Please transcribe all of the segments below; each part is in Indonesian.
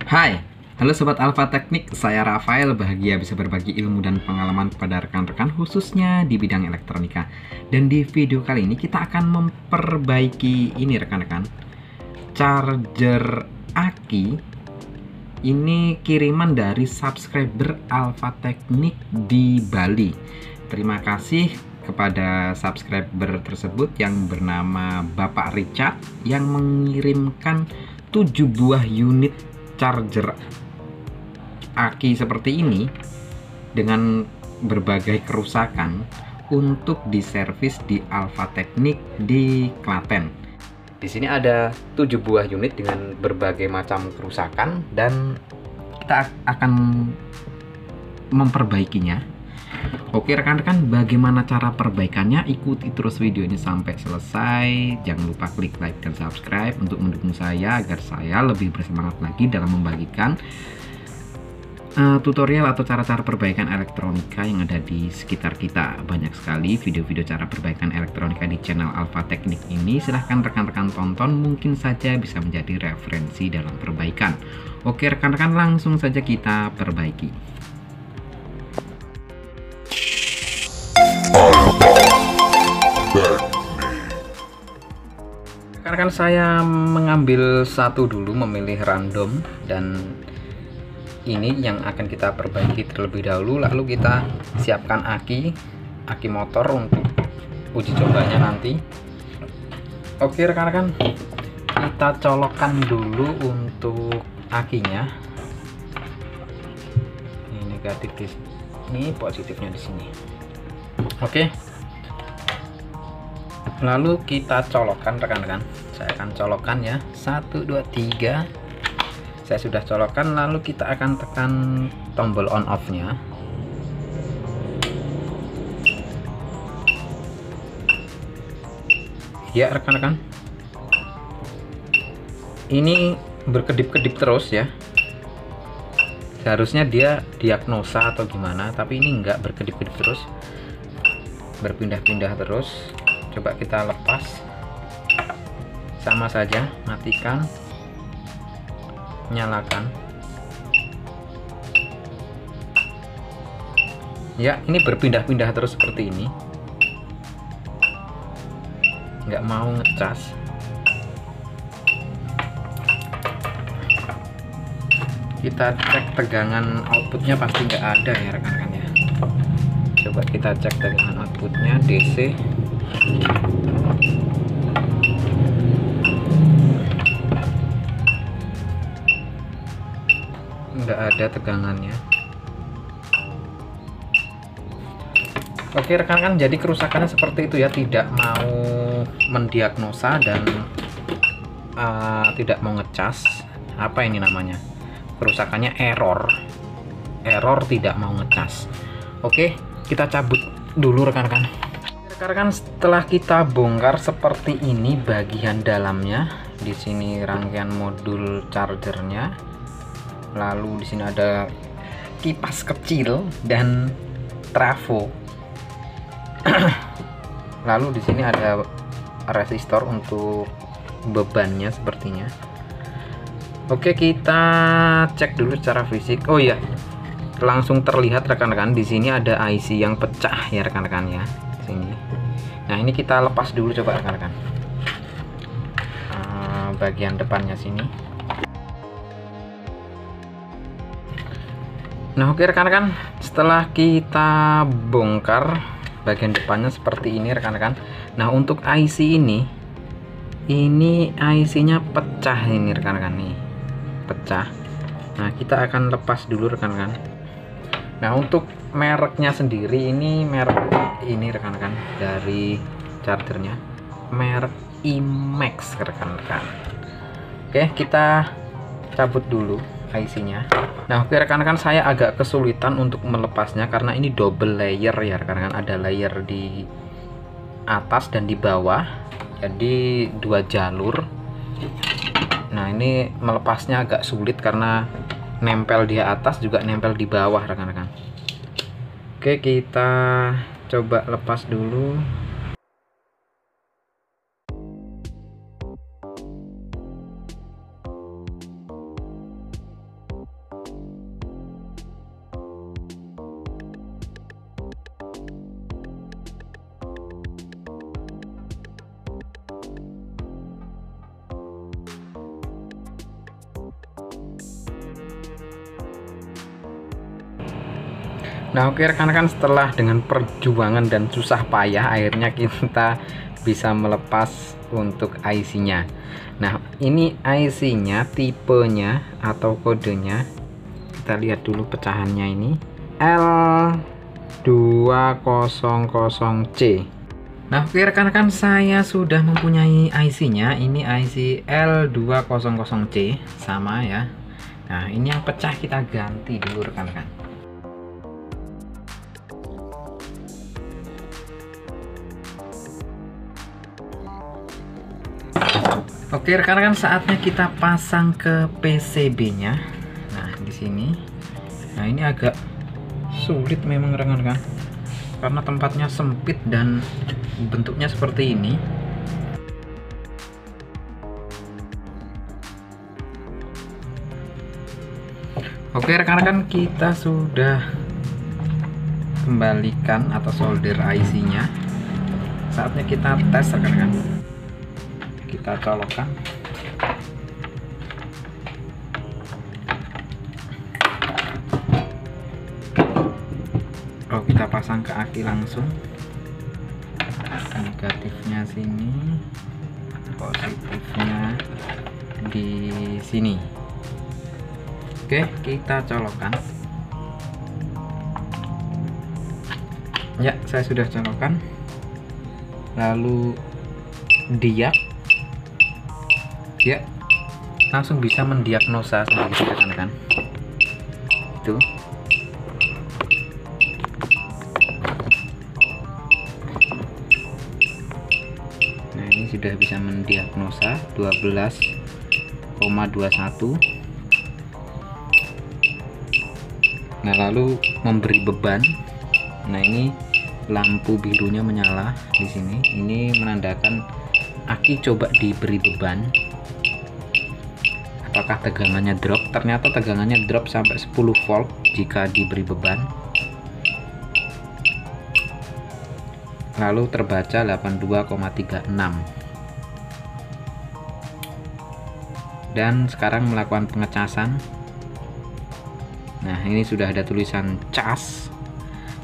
Hai, halo Sobat Alfa Teknik, saya Rafael, bahagia bisa berbagi ilmu dan pengalaman kepada rekan-rekan khususnya di bidang elektronika. Dan di video kali ini kita akan memperbaiki ini rekan-rekan, charger aki. Ini kiriman dari subscriber Alfa Teknik di Bali. Terima kasih kepada subscriber tersebut yang bernama Bapak Richard yang mengirimkan 7 buah unit charger aki seperti ini dengan berbagai kerusakan untuk diservis di Alfa Teknik di Klaten. Di sini ada 7 buah unit dengan berbagai macam kerusakan dan kita akan memperbaikinya. Oke rekan-rekan, bagaimana cara perbaikannya? Ikuti terus video ini sampai selesai. Jangan lupa klik like dan subscribe untuk mendukung saya agar saya lebih bersemangat lagi dalam membagikan tutorial atau cara-cara perbaikan elektronika yang ada di sekitar kita. Banyak sekali video-video cara perbaikan elektronika di channel Alfa Teknik ini. Silahkan rekan-rekan tonton, mungkin saja bisa menjadi referensi dalam perbaikan. Oke rekan-rekan, langsung saja kita perbaiki. Rekan-rekan, saya mengambil satu dulu, memilih random, dan ini yang akan kita perbaiki terlebih dahulu. Lalu kita siapkan aki motor untuk uji cobanya nanti. Oke rekan-rekan, kita colokkan dulu untuk akinya. Ini negatif di sini, positifnya di sini. Oke, lalu kita colokkan rekan-rekan. Saya akan colokkan ya, 1 2 3. Saya sudah colokkan, lalu kita akan tekan tombol on off nya. Ya rekan-rekan, ini berkedip-kedip terus ya. Seharusnya dia diagnosa atau gimana, tapi ini enggak, berkedip-kedip terus, berpindah-pindah terus. Coba kita lepas, sama saja, matikan, nyalakan. Ya, ini berpindah-pindah terus seperti ini, nggak mau ngecas. Kita cek tegangan outputnya, pasti nggak ada ya rekan-rekan ya. Coba kita cek tegangan outputnya DC. Nggak ada tegangannya. Oke rekan-rekan, jadi kerusakannya seperti itu ya, tidak mau mendiagnosa dan tidak mau ngecas. Apa ini namanya? Kerusakannya error, tidak mau ngecas. Oke, kita cabut dulu rekan-rekan. Rekan-rekan, setelah kita bongkar seperti ini bagian dalamnya, di sini rangkaian modul chargernya, lalu di sini ada kipas kecil dan trafo. Lalu di sini ada resistor untuk bebannya sepertinya. Oke, kita cek dulu secara fisik. Oh ya, langsung terlihat rekan-rekan, di sini ada IC yang pecah ya rekan-rekan ya. Sini. Nah, ini kita lepas dulu coba rekan-rekan. Bagian depannya sini. Nah, oke rekan-rekan, setelah kita bongkar bagian depannya seperti ini rekan-rekan. Nah, untuk IC ini IC-nya pecah ini rekan-rekan nih. Pecah. Nah, kita akan lepas dulu rekan-rekan. Nah, untuk mereknya sendiri, ini merek ini rekan-rekan dari chargernya, merek IMAX rekan-rekan. Oke, kita cabut dulu IC-nya. Nah, oke rekan-rekan, saya agak kesulitan untuk melepasnya karena ini double layer ya rekan-rekan. Ada layer di atas dan di bawah, jadi 2 jalur. Nah, ini melepasnya agak sulit karena nempel di atas juga nempel di bawah rekan-rekan. Oke, kita coba lepas dulu. Nah, oke rekan-rekan, setelah dengan perjuangan dan susah payah akhirnya kita bisa melepas untuk IC-nya. Nah, ini IC-nya, tipenya atau kodenya. Kita lihat dulu pecahannya ini. L200C. Nah, oke rekan-rekan, saya sudah mempunyai IC-nya. Ini IC L200C sama ya. Nah, ini yang pecah kita ganti dulu rekan-rekan. Oke rekan-rekan, saatnya kita pasang ke PCB-nya. Nah, di sini. Nah, ini agak sulit memang rekan-rekan, karena tempatnya sempit dan bentuknya seperti ini. Oke rekan-rekan, kita sudah kembalikan atau solder IC-nya. Saatnya kita tes rekan-rekan. Kita colokkan. Oh, kita pasang ke aki langsung. Negatifnya sini, positifnya di sini. Oke, kita colokkan. Ya, saya sudah colokkan. Lalu diap. Ya, langsung bisa mendiagnosa seperti itu rekan-rekan. Itu. Nah, ini sudah bisa mendiagnosa 12,21. Nah, lalu memberi beban. Nah, ini lampu birunya menyala di sini. Ini menandakan aki coba diberi beban. Apakah tegangannya drop? Ternyata tegangannya drop sampai 10 volt jika diberi beban. Lalu terbaca 82,36. Dan sekarang melakukan pengecasan. Nah, ini sudah ada tulisan cas.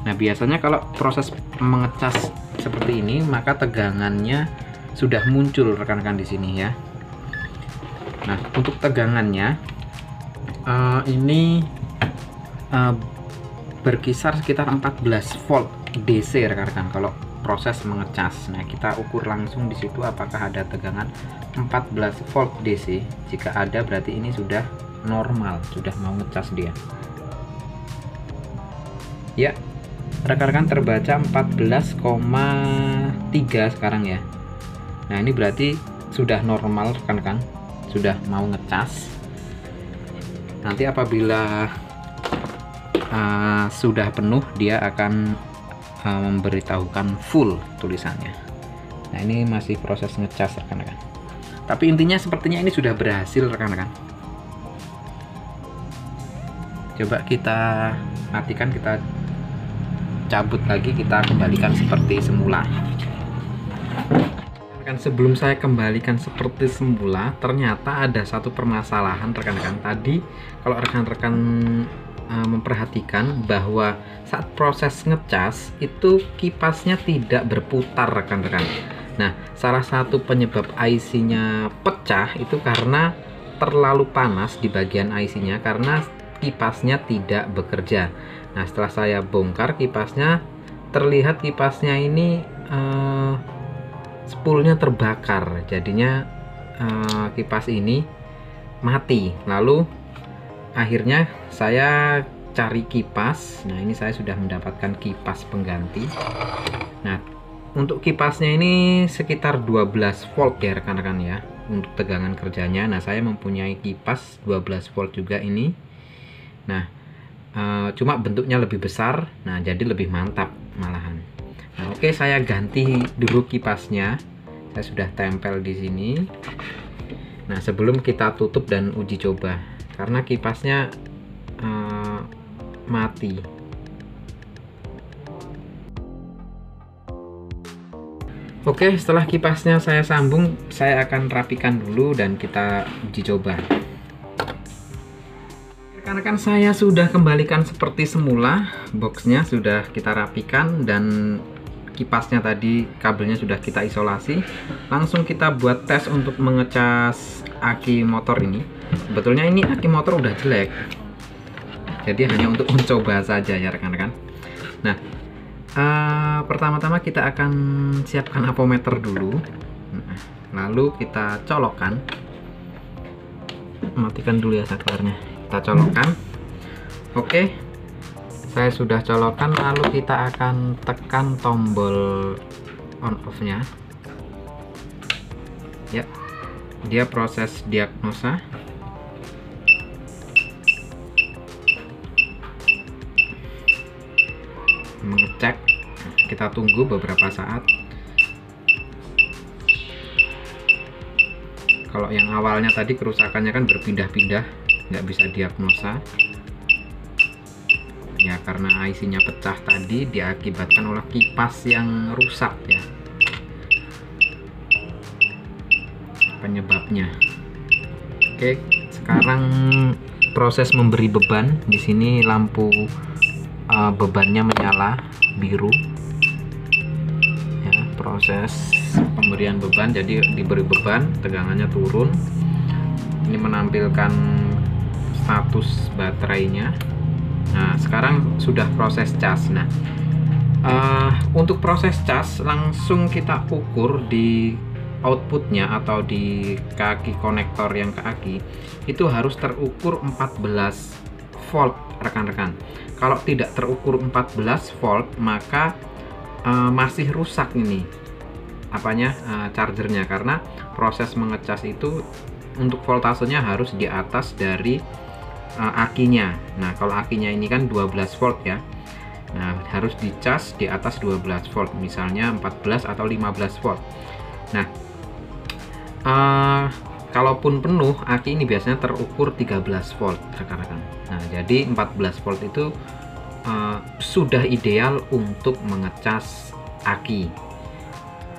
Nah, biasanya kalau proses mengecas seperti ini, maka tegangannya sudah muncul rekan-rekan di sini ya. Nah, untuk tegangannya ini berkisar sekitar 14 volt DC rekan-rekan kalau proses mengecas. Nah, kita ukur langsung di situ apakah ada tegangan 14 volt DC. Jika ada, berarti ini sudah normal, sudah mau ngecas dia. Ya, rekan-rekan, terbaca 14,3 sekarang ya. Nah, ini berarti sudah normal rekan-rekan, sudah mau ngecas. Nanti apabila sudah penuh, dia akan memberitahukan full tulisannya. Nah, ini masih proses ngecas rekan-rekan. Tapi intinya sepertinya ini sudah berhasil rekan-rekan. Coba kita matikan, kita cabut lagi, kita kembalikan seperti semula. Sebelum saya kembalikan seperti semula, ternyata ada satu permasalahan rekan-rekan. Tadi kalau rekan-rekan memperhatikan bahwa saat proses ngecas itu kipasnya tidak berputar rekan-rekan. Nah, salah satu penyebab IC-nya pecah itu karena terlalu panas di bagian IC-nya, karena kipasnya tidak bekerja. Nah, setelah saya bongkar kipasnya, terlihat kipasnya ini spoolnya terbakar, jadinya kipas ini mati. Lalu akhirnya saya cari kipas. Nah, ini saya sudah mendapatkan kipas pengganti. Nah, untuk kipasnya ini sekitar 12 volt ya rekan-rekan ya untuk tegangan kerjanya. Nah, saya mempunyai kipas 12 volt juga ini. Nah, cuma bentuknya lebih besar. Nah, jadi lebih mantap malahan. Nah, oke, saya ganti dulu kipasnya. Saya sudah tempel di sini. Nah, sebelum kita tutup dan uji coba, karena kipasnya mati. Oke, setelah kipasnya saya sambung, saya akan rapikan dulu dan kita uji coba. Rekan-rekan, saya sudah kembalikan seperti semula, boxnya sudah kita rapikan dan kipasnya tadi kabelnya sudah kita isolasi. Langsung kita buat tes untuk mengecas aki motor ini. Sebetulnya ini aki motor udah jelek, jadi hanya untuk mencoba saja ya rekan-rekan. Nah, pertama-tama kita akan siapkan avometer dulu. Nah, lalu kita colokkan. Matikan dulu ya saklarnya. Kita colokkan. Oke, saya sudah colokkan. Lalu kita akan tekan tombol on off nya ya. Dia proses diagnosa. Mengecek. Kita tunggu beberapa saat. Kalau yang awalnya tadi kerusakannya kan berpindah-pindah, nggak bisa diagnosa ya, karena IC-nya pecah tadi diakibatkan oleh kipas yang rusak ya, penyebabnya. Oke, sekarang proses memberi beban. Di sini lampu bebannya menyala biru ya, proses pemberian beban. Jadi diberi beban, tegangannya turun. Ini menampilkan status baterainya. Nah, sekarang sudah proses cas. Nah, untuk proses cas langsung kita ukur di outputnya atau di kaki konektor yang ke aki itu harus terukur 14 volt rekan-rekan. Kalau tidak terukur 14 volt maka masih rusak ini apanya, chargernya, karena proses mengecas itu untuk voltasenya harus di atas dari akinya. Nah, kalau akinya ini kan 12 volt ya. Nah, harus dicas di atas 12 volt, misalnya 14 atau 15 volt. Nah, kalaupun penuh, aki ini biasanya terukur 13 volt rekan-rekan. Nah, jadi 14 volt itu sudah ideal untuk mengecas aki.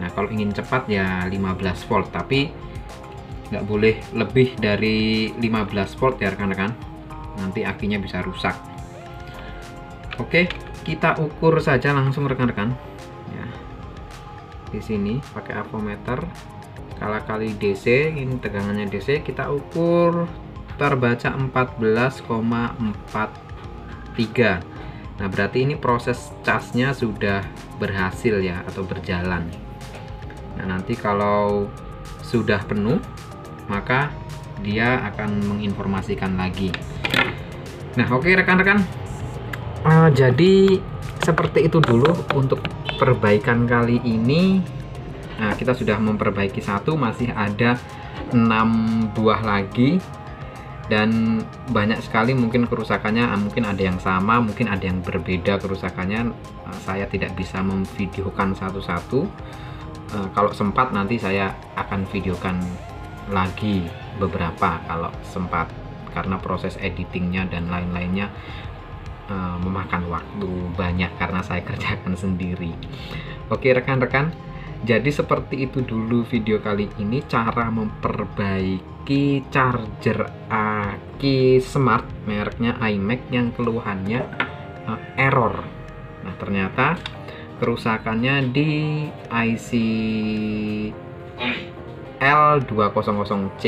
Nah, kalau ingin cepat ya 15 volt, tapi nggak boleh lebih dari 15 volt ya rekan-rekan, nanti akinya bisa rusak. Oke, kita ukur saja langsung rekan-rekan ya. Di sini pakai avometer kali DC, ini tegangannya DC, kita ukur terbaca 14,43. Nah, berarti ini proses casnya sudah berhasil ya, atau berjalan. Nah, nanti kalau sudah penuh maka dia akan menginformasikan lagi. Nah, oke rekan-rekan, jadi seperti itu dulu untuk perbaikan kali ini. Nah, kita sudah memperbaiki satu, masih ada 6 buah lagi, dan banyak sekali mungkin kerusakannya, mungkin ada yang sama, mungkin ada yang berbeda kerusakannya. Saya tidak bisa memvideokan satu-satu. Kalau sempat nanti saya akan videokan lagi beberapa kalau sempat, karena proses editingnya dan lain-lainnya memakan waktu banyak karena saya kerjakan sendiri. Oke rekan-rekan, jadi seperti itu dulu video kali ini, cara memperbaiki charger aki smart mereknya iMac yang keluhannya error. Nah, ternyata kerusakannya di IC L200C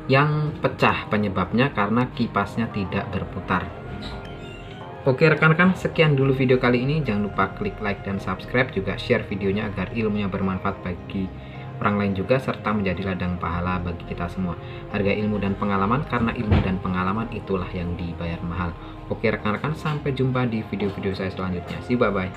yang pecah, penyebabnya karena kipasnya tidak berputar. Oke rekan-rekan, sekian dulu video kali ini. Jangan lupa klik like dan subscribe, juga share videonya agar ilmunya bermanfaat bagi orang lain juga, serta menjadi ladang pahala bagi kita semua. Harga ilmu dan pengalaman, karena ilmu dan pengalaman itulah yang dibayar mahal. Oke rekan-rekan, sampai jumpa di video-video saya selanjutnya. See you, bye-bye.